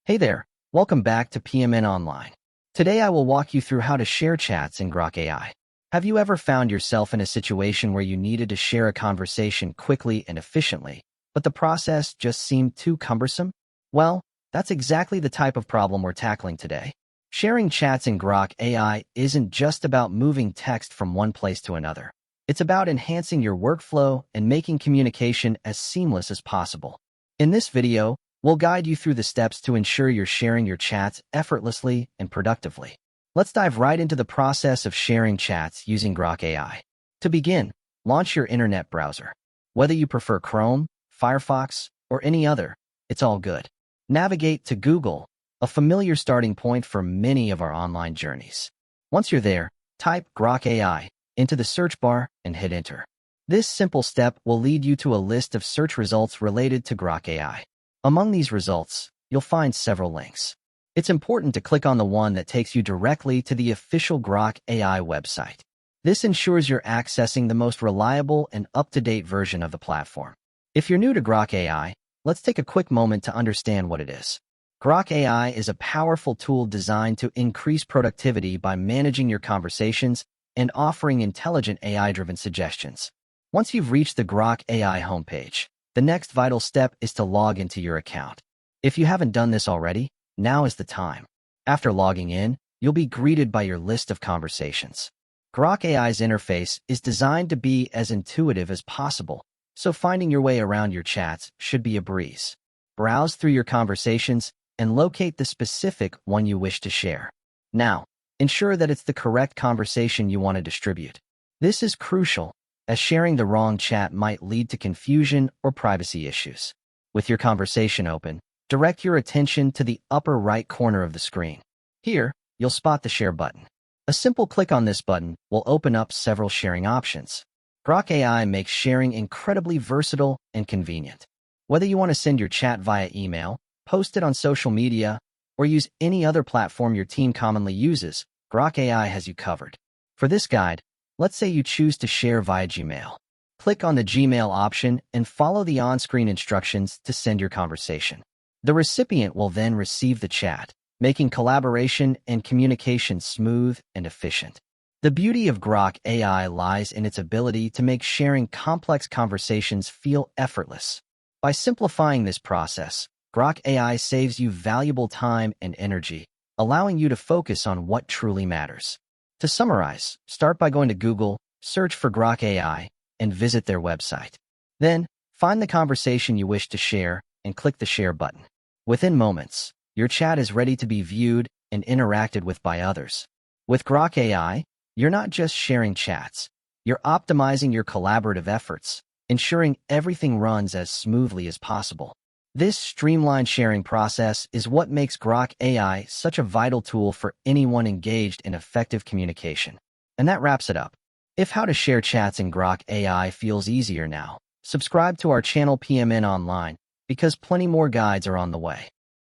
Hey there, welcome back to PMN Online. Today I will walk you through how to share chats in Grok AI. Have you ever found yourself in a situation where you needed to share a conversation quickly and efficiently, but the process just seemed too cumbersome? Well, that's exactly the type of problem we're tackling today. Sharing chats in Grok AI isn't just about moving text from one place to another. It's about enhancing your workflow and making communication as seamless as possible. In this video, we'll guide you through the steps to ensure you're sharing your chats effortlessly and productively. Let's dive right into the process of sharing chats using Grok AI. To begin, launch your internet browser. Whether you prefer Chrome, Firefox, or any other, it's all good. Navigate to Google, a familiar starting point for many of our online journeys. Once you're there, type Grok AI into the search bar and hit enter. This simple step will lead you to a list of search results related to Grok AI. Among these results, you'll find several links. It's important to click on the one that takes you directly to the official Grok AI website. This ensures you're accessing the most reliable and up-to-date version of the platform. If you're new to Grok AI, let's take a quick moment to understand what it is. Grok AI is a powerful tool designed to increase productivity by managing your conversations and offering intelligent AI-driven suggestions. Once you've reached the Grok AI homepage, the next vital step is to log into your account. If you haven't done this already, now is the time. After logging in, you'll be greeted by your list of conversations. Grok AI's interface is designed to be as intuitive as possible, so finding your way around your chats should be a breeze. Browse through your conversations and locate the specific one you wish to share. Now, ensure that it's the correct conversation you want to distribute. This is crucial, as sharing the wrong chat might lead to confusion or privacy issues. With your conversation open, direct your attention to the upper right corner of the screen. Here, you'll spot the Share button. A simple click on this button will open up several sharing options. Grok AI makes sharing incredibly versatile and convenient. Whether you want to send your chat via email, post it on social media, or use any other platform your team commonly uses, Grok AI has you covered. For this guide, let's say you choose to share via Gmail. Click on the Gmail option and follow the on-screen instructions to send your conversation. The recipient will then receive the chat, making collaboration and communication smooth and efficient. The beauty of Grok AI lies in its ability to make sharing complex conversations feel effortless. By simplifying this process, Grok AI saves you valuable time and energy, allowing you to focus on what truly matters. To summarize, start by going to Google, search for Grok AI, and visit their website. Then, find the conversation you wish to share and click the Share button. Within moments, your chat is ready to be viewed and interacted with by others. With Grok AI, you're not just sharing chats, you're optimizing your collaborative efforts, ensuring everything runs as smoothly as possible. This streamlined sharing process is what makes Grok AI such a vital tool for anyone engaged in effective communication. And that wraps it up. If how to share chats in Grok AI feels easier now, subscribe to our channel PMN Online, because plenty more guides are on the way.